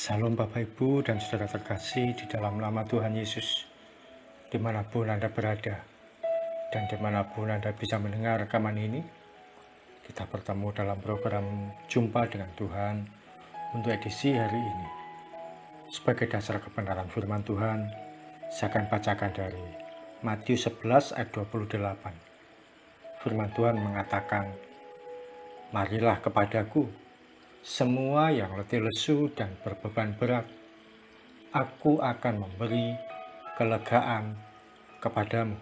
Salam Bapak Ibu dan saudara terkasih di dalam nama Tuhan Yesus, dimanapun Anda berada dan dimanapun Anda bisa mendengar rekaman ini. Kita bertemu dalam program Jumpa dengan Tuhan untuk edisi hari ini. Sebagai dasar kebenaran firman Tuhan, saya akan bacakan dari Matius 11 ayat 28. Firman Tuhan mengatakan, "Marilah kepadaku, semua yang letih lesu dan berbeban berat, aku akan memberi kelegaan kepadamu."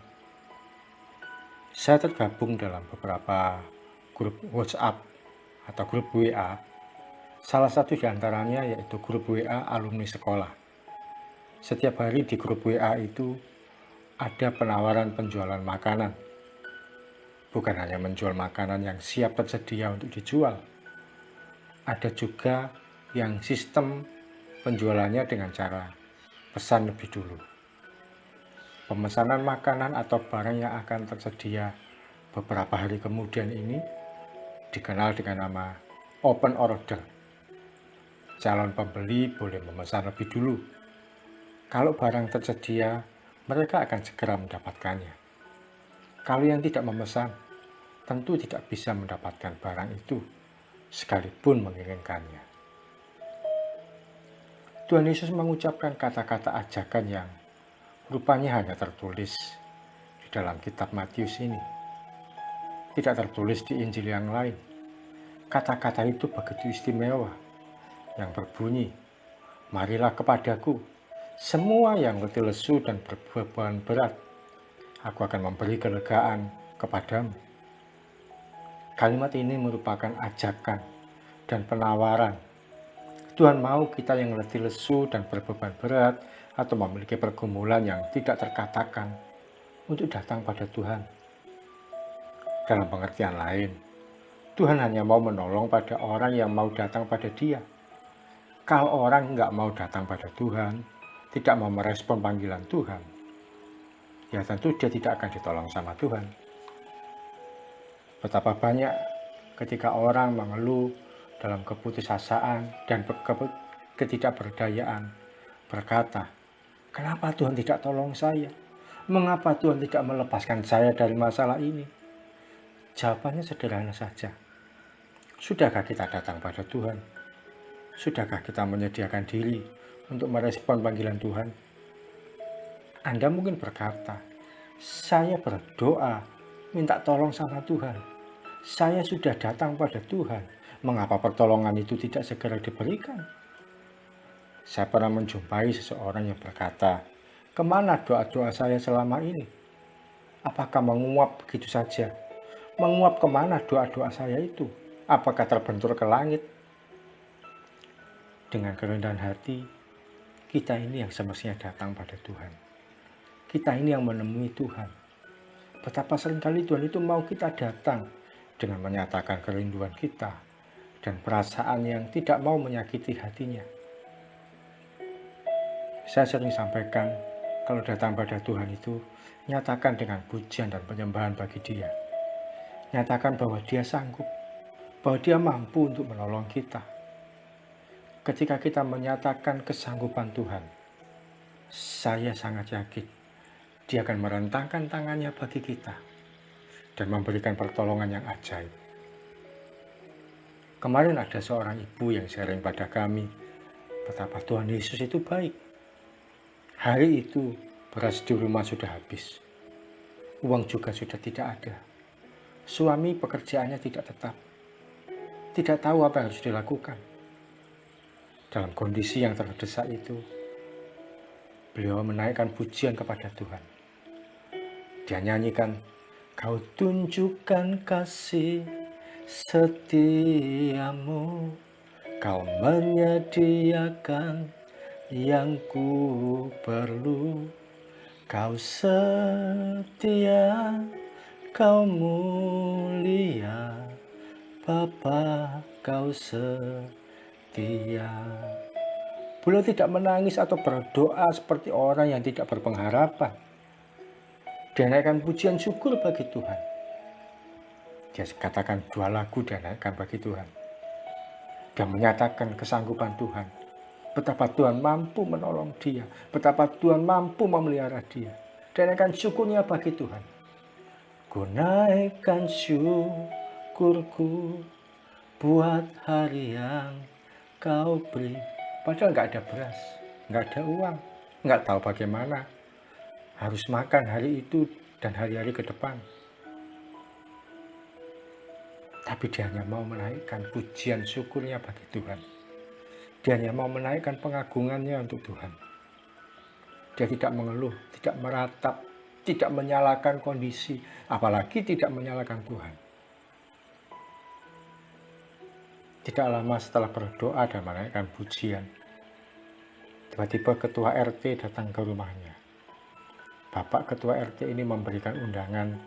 Saya tergabung dalam beberapa grup WhatsApp atau grup WA. Salah satu di antaranya yaitu grup WA alumni sekolah. Setiap hari di grup WA itu ada penawaran penjualan makanan. Bukan hanya menjual makanan yang siap tersedia untuk dijual. Ada juga yang sistem penjualannya dengan cara pesan lebih dulu. Pemesanan makanan atau barang yang akan tersedia beberapa hari kemudian ini dikenal dengan nama open order. Calon pembeli boleh memesan lebih dulu. Kalau barang tersedia, mereka akan segera mendapatkannya. Kalau yang tidak memesan, tentu tidak bisa mendapatkan barang itu, sekalipun menginginkannya. Tuhan Yesus mengucapkan kata-kata ajakan yang rupanya hanya tertulis di dalam kitab Matius ini. Tidak tertulis di Injil yang lain. Kata-kata itu begitu istimewa, yang berbunyi, "Marilah kepadaku, semua yang letih lesu dan berbeban berat, aku akan memberi kelegaan kepadamu." Kalimat ini merupakan ajakan dan penawaran. Tuhan mau kita yang letih lesu dan berbeban berat atau memiliki pergumulan yang tidak terkatakan untuk datang pada Tuhan. Dalam pengertian lain, Tuhan hanya mau menolong pada orang yang mau datang pada Dia. Kalau orang nggak mau datang pada Tuhan, tidak mau merespon panggilan Tuhan, ya tentu dia tidak akan ditolong sama Tuhan. Betapa banyak ketika orang mengeluh dalam keputusasaan dan ketidakberdayaan, berkata, "Kenapa Tuhan tidak tolong saya? Mengapa Tuhan tidak melepaskan saya dari masalah ini?" Jawabannya sederhana saja. Sudahkah kita datang pada Tuhan? Sudahkah kita menyediakan diri untuk merespon panggilan Tuhan? Anda mungkin berkata, "Saya berdoa, minta tolong sama Tuhan. Saya sudah datang pada Tuhan. Mengapa pertolongan itu tidak segera diberikan?" Saya pernah menjumpai seseorang yang berkata, "Kemana doa-doa saya selama ini? Apakah menguap begitu saja? Menguap kemana doa-doa saya itu? Apakah terbentur ke langit?" Dengan kerendahan hati, kita ini yang semestinya datang pada Tuhan. Kita ini yang menemui Tuhan. Betapa seringkali Tuhan itu mau kita datang dengan menyatakan kerinduan kita dan perasaan yang tidak mau menyakiti hatinya. Saya sering sampaikan, kalau datang pada Tuhan itu, nyatakan dengan pujian dan penyembahan bagi Dia. Nyatakan bahwa Dia sanggup, bahwa Dia mampu untuk menolong kita. Ketika kita menyatakan kesanggupan Tuhan, saya sangat yakin Dia akan merentangkan tangannya bagi kita dan memberikan pertolongan yang ajaib. Kemarin ada seorang ibu yang sharing pada kami betapa Tuhan Yesus itu baik. Hari itu beras di rumah sudah habis. Uang juga sudah tidak ada. Suami pekerjaannya tidak tetap. Tidak tahu apa yang harus dilakukan. Dalam kondisi yang terdesak itu, beliau menaikkan pujian kepada Tuhan. Dia nyanyikan, "Kau tunjukkan kasih setiamu, Kau menyediakan yang ku perlu. Kau setia, Kau mulia, Bapa, Kau setia." Beliau tidak menangis atau berdoa seperti orang yang tidak berpengharapan. Dia naikkan pujian syukur bagi Tuhan. Dia katakan 2 lagu dia naikkan bagi Tuhan. Dia menyatakan kesanggupan Tuhan. betapa Tuhan mampu menolong dia, betapa Tuhan mampu memelihara dia. Dan akan syukurnya bagi Tuhan. Ku naikkan syukurku buat hari yang kau beri. Padahal nggak ada beras, nggak ada uang, nggak tahu bagaimana harus makan hari itu dan hari-hari ke depan. Tapi dia hanya mau menaikkan pujian syukurnya bagi Tuhan. Dia hanya mau menaikkan pengagungannya untuk Tuhan. Dia tidak mengeluh, tidak meratap, tidak menyalahkan kondisi, apalagi tidak menyalahkan Tuhan. Tidak lama setelah berdoa dan menaikkan pujian, tiba-tiba ketua RT datang ke rumahnya. Bapak ketua RT ini memberikan undangan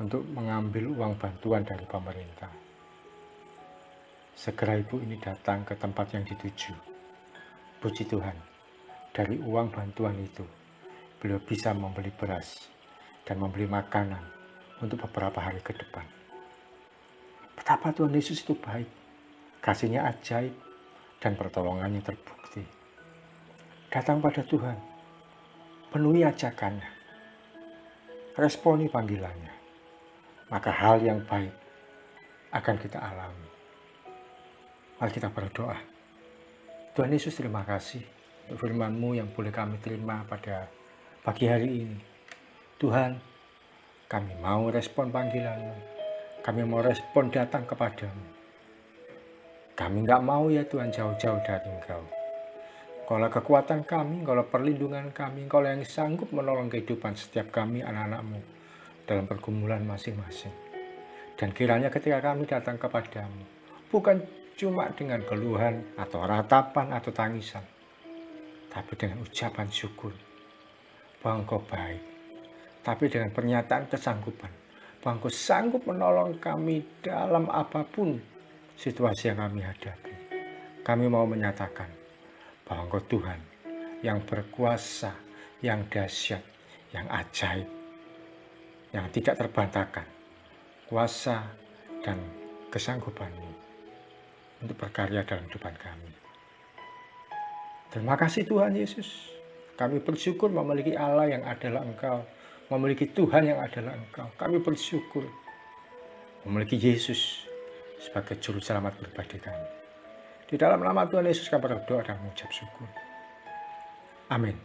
untuk mengambil uang bantuan dari pemerintah. Segera ibu ini datang ke tempat yang dituju. Puji Tuhan, dari uang bantuan itu, beliau bisa membeli beras dan membeli makanan untuk beberapa hari ke depan. Betapa Tuhan Yesus itu baik, kasihnya ajaib, dan pertolongannya terbukti. Datang pada Tuhan, penuhi ajakannya, responi panggilannya, maka hal yang baik akan kita alami. Mari kita berdoa. Tuhan Yesus, terima kasih untuk firman-Mu yang boleh kami terima pada pagi hari ini. Tuhan, kami mau respon panggilan-Mu. Kami mau respon datang kepadamu. Kami nggak mau ya Tuhan jauh-jauh dari Engkau. Engkaulah kekuatan kami, Engkaulah perlindungan kami, Engkaulah yang sanggup menolong kehidupan setiap kami anak-anak-Mu dalam pergumulan masing-masing. Dan kiranya ketika kami datang kepadamu, bukan cuma dengan keluhan atau ratapan atau tangisan, tapi dengan ucapan syukur bahwa Engkau baik, tapi dengan pernyataan kesanggupan bahwa Engkau sanggup menolong kami dalam apapun situasi yang kami hadapi. Kami mau menyatakan bahwa Engkau Tuhan yang berkuasa, yang dahsyat, yang ajaib, yang tidak terbantahkan kuasa dan kesanggupan-Mu untuk berkarya dalam kehidupan kami. Terima kasih Tuhan Yesus. Kami bersyukur memiliki Allah yang adalah Engkau, memiliki Tuhan yang adalah Engkau. Kami bersyukur memiliki Yesus sebagai juru selamat pribadi kami. Di dalam nama Tuhan Yesus kami berdoa dan mengucap syukur. Amin.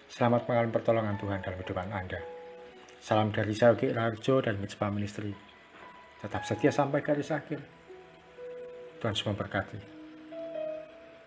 Selamat mengalami pertolongan Tuhan dalam kehidupan Anda. Salam dari saya, Ugi Raharjo dan Mitzvah Ministry. Tetap setia sampai garis akhir. Tuhan semua berkati.